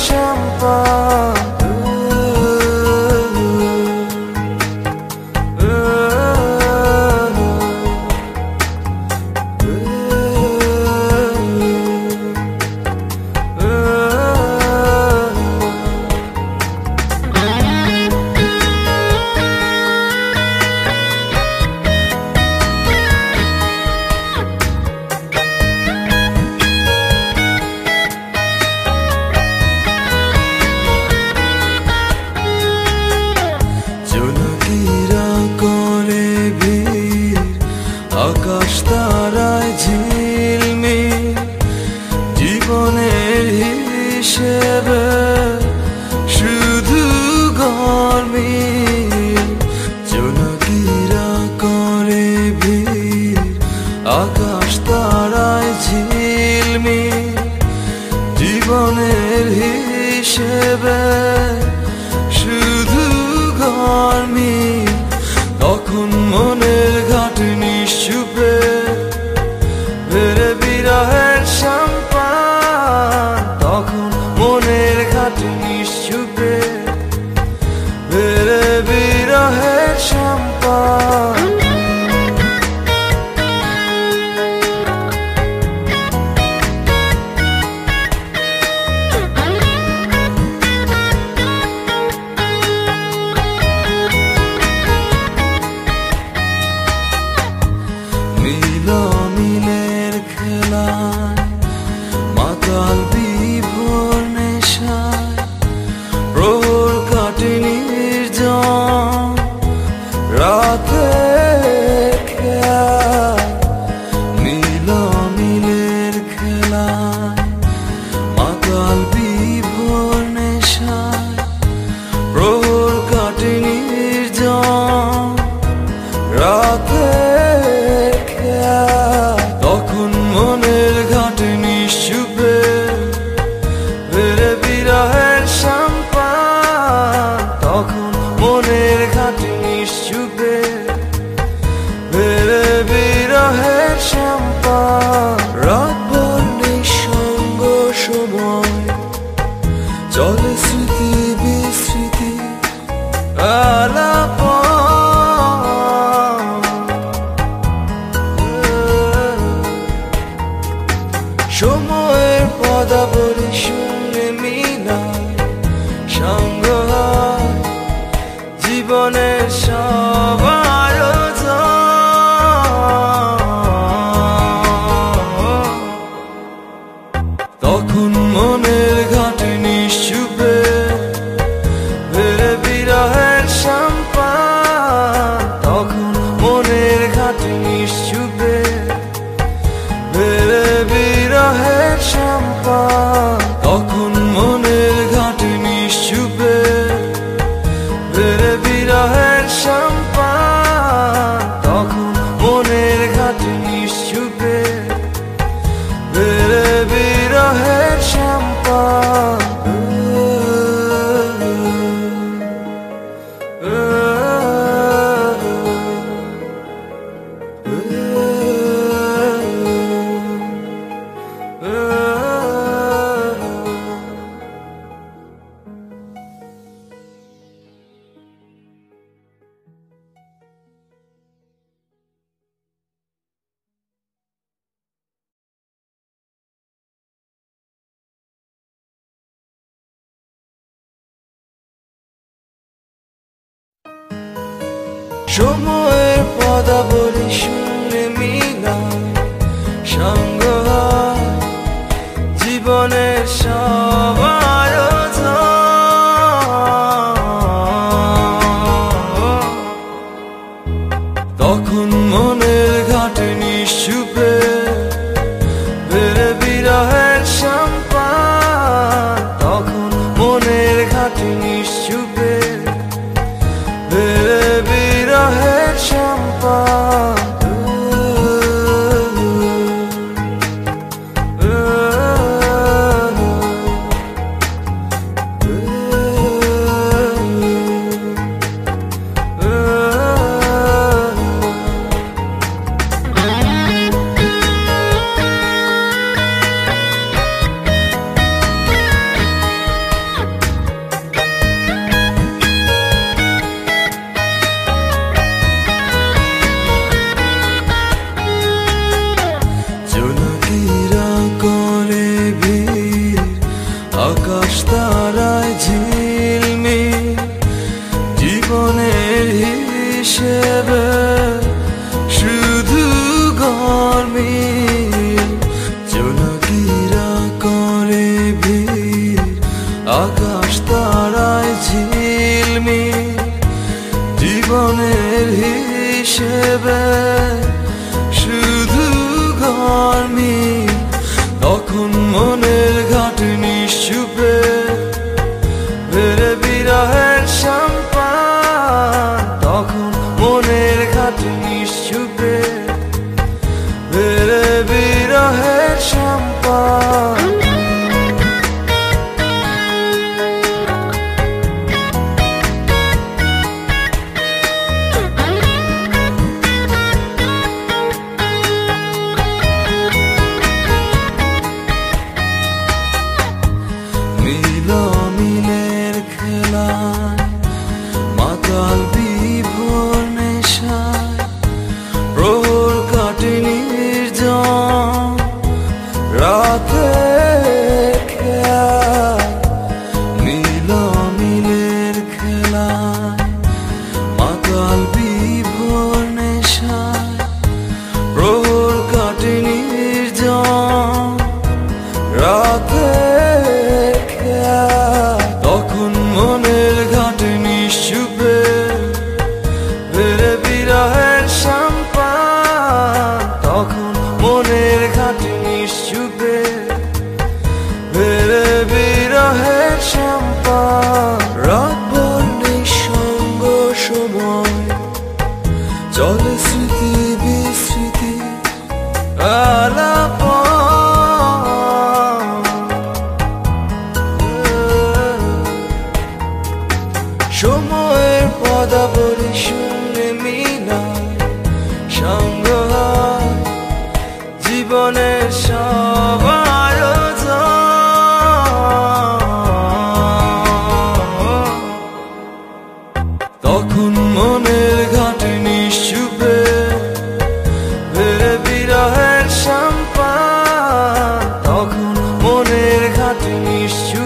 champagne. আকাশ তারায় ঝিলমিল জীবনের হিসেবে শুধু গরমিল। জোনাকিরা করে ভিড় আকাশ তারায় ঝিলমিল জীবনের হিসেবে শুধু গরমিল। তখন মনের ঘাটে নিশ্চুপে ভেরে বিরহের সাম্পান। তখন মনের ঘাটে নিশ্চুপে ভেরে বিরহের সাম্পান। মিলের খেলায় মাতাল বিভোর নেশায় প্রহর কাটে নির্জন রাতে খেলায়। মিলের খেলায় মাতাল বিভোর নেশায় প্রহর কাটে নির্জন রাতে। তখন মনের ঘাটে নিশ্চুপে ভেরে বিরহের সাম্পান। তখন মনের ঘাটে নিশ্চুপে ভেরে বিরহের সাম্পান। রাতভর নিঃসঙ্গ সময় চলে স্মৃতি বিস্মৃতি আলাপ। সময়ের পদাবলী শুনে মিলায় সঙ্গ হয় জীবনের সব আয়োজন। তখন মনের ঘাটে নিশ্চুপে ভেরে বিরহের সাম্পান। তখন মনের ঘাটে নিশ্চুপে ভেরে বিরহের সাম্পান। তখন মনের ঘাটে নিশ্চুপে ভেরে বিরহের সাম্পান। তখন মনের ঘাটে নিশ্চুপে ভেরে বিরহের সাম্পান। সময়ের পদাবলী শুনে মিলায় সঙ্গ হয় জীবনের সব আয়োজন। তখন মনের ঘাটে নিশ্চুপে ভেরে বিরহের সাম্পান। তখন মনের ঘাটে নিশ্চুপে ভেরে বিরহের সাম্পান। বিরহের খেয়া, তখন মনের ঘাটে নিশ্চুপে বেড়ে বিরহের সম্পান, তখন মনের ঘাটে নিশ্চুপে বেড়ে বিরহের সম্পান। রাতভর নিঃসঙ্গ সময় চলে স্মৃতি বিস্মৃতি আলাপ, সময়ের পদাবলী শূন্যে মিলায় সঙ্গ হয় জীবনের সব আয়োজন। তখন মনের ঘাটে নিশ্চুপে বেড়ে বিরহের সম্পান, তখন মনের ঘাটে নিশ্চুপে